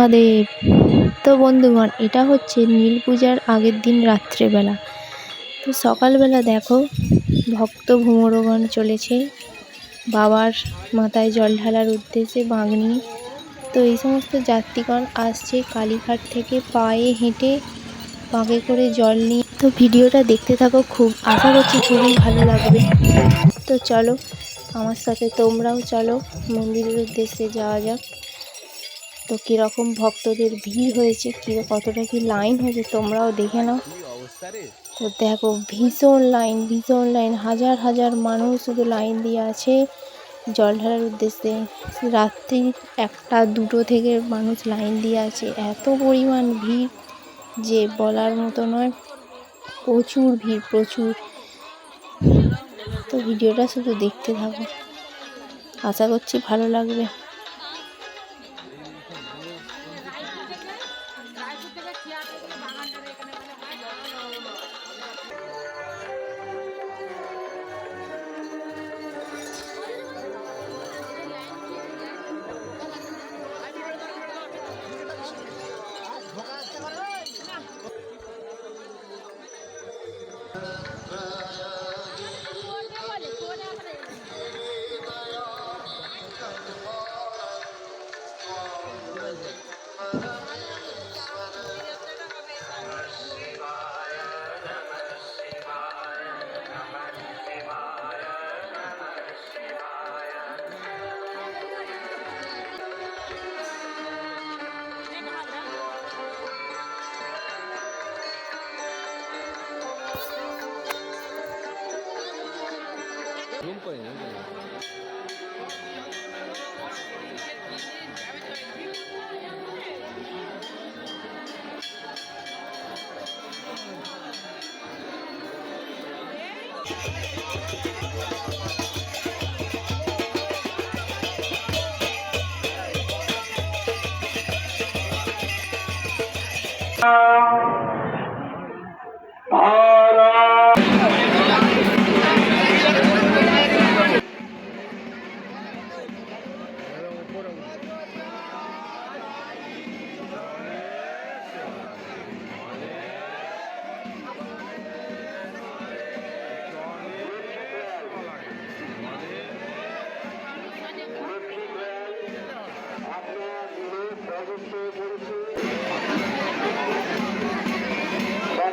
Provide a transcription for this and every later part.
মহাদেব। তো বন্ধুগণ, এটা হচ্ছে নীল পূজার আগের দিন রাত্রেবেলা। তো সকালবেলা দেখো ভক্ত ভ্রমরগণ চলেছে বাবার মাথায় জল ঢালার উদ্দেশ্যে বাঁক নিয়ে। তো এই সমস্ত যাত্রীগণ আসছে কালীঘাট থেকে পায়ে হেঁটে বাঁকে করে জল নিয়ে। তো ভিডিওটা দেখতে থাকো, খুব আশা করছি খুবই ভালো লাগবে। তো চলো আমার সাথে তোমরাও চলো, মন্দিরের উদ্দেশ্যে যাওয়া যাক। তো কীরকম ভক্তদের ভিড় হয়েছে, কতটা কি লাইন হয়েছে তোমরাও দেখে নাও। তো দেখো ভীষণ লাইন, হাজার হাজার মানুষ শুধু লাইন দিয়ে আছে জল ঢালার উদ্দেশ্যে। রাত্রি 1টা 2টো থেকে মানুষ লাইন দিয়ে আছে, এত পরিমাণ ভিড় যে বলার মতো নয়। প্রচুর ভিড়, প্রচুর। তো ভিডিওটা শুধু দেখতে থাকো, আশা করছি ভালো লাগবে।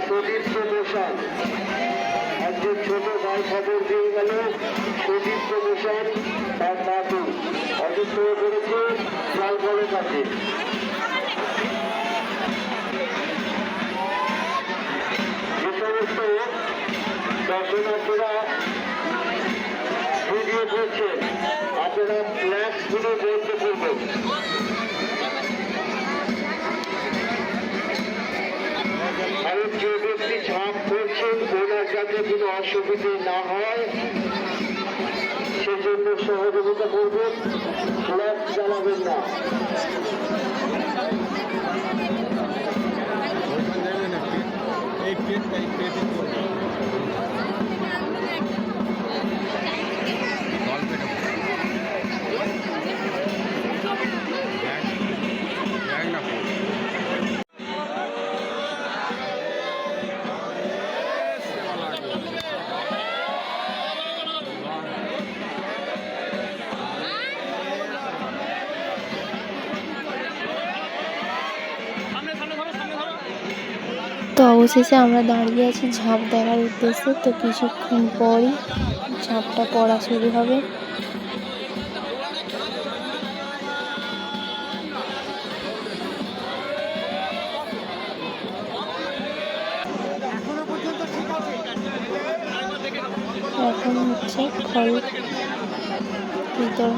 প্রদীপ প্রমোশন একজন ছোট ভাই খবর দিয়ে গেল, প্রদীপ প্রমোশন তার নাতু অসুস্থ হয়ে পড়েছে লালগড়ের কাছে। যে সমস্ত দর্শনার্থীরা ভিডিও করছেন, আপনারা ফ্ল্যাক্স গুলো বলতে করবেন। আর যে ব্যক্তি ঝাঁপ করছেন ওনার যাতে কোনো অসুবিধে না হয় সেজন্য সহযোগিতা করবেন, ফ্ল্যাক্স জ্বালাবেন না। তো অবশেষে আমরা দাঁড়িয়ে আছি ঝাঁপ দেখার উদ্দেশ্যে। তো কিছুক্ষণ পরই ঝাঁপটা পড়া শুরু হবে। এখন হচ্ছে খল ভিতর।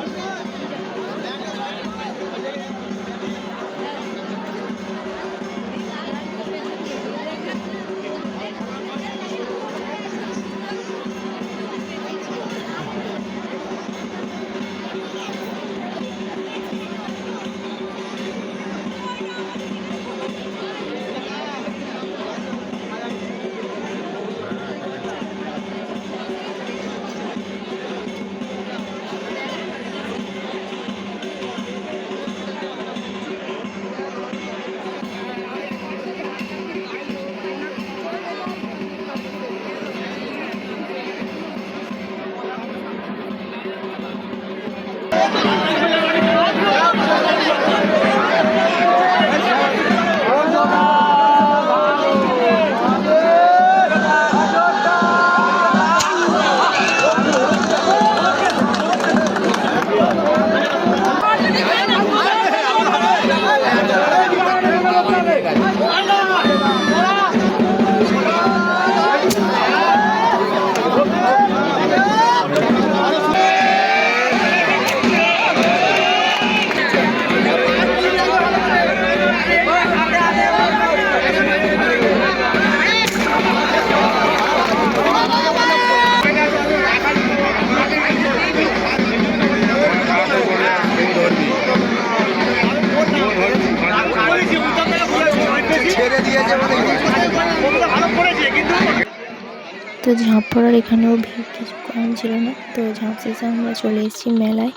তো ঝাঁপ পড়ার এখানেও ভিড় কিছু কম ছিল না। তো ঝাঁপ শেষে আমরা চলে এসেছি মেলায়।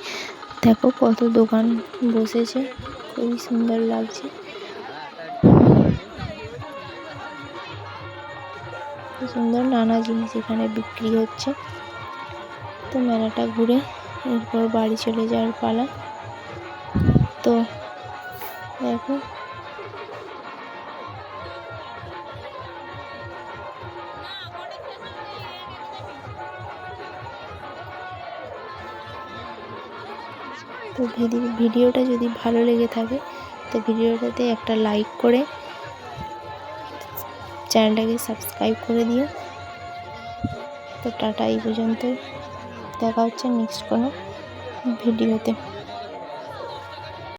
দেখো কত দোকান বসেছে, খুবই সুন্দর লাগছে। খুব সুন্দর নানা জিনিস এখানে বিক্রি হচ্ছে। তো মেলাটা ঘুরে এরপর বাড়ি চলে যাওয়ার পালা। তো দেখো তো ভিডিওটা যদি ভালো লেগে থাকে তো ভিডিওটাতে একটা লাইক করে চ্যানেলটাকে সাবস্ক্রাইব করে দিও। তো টাটা, এই পর্যন্ত, দেখা হচ্ছে নেক্সট কোনো ভিডিওতে।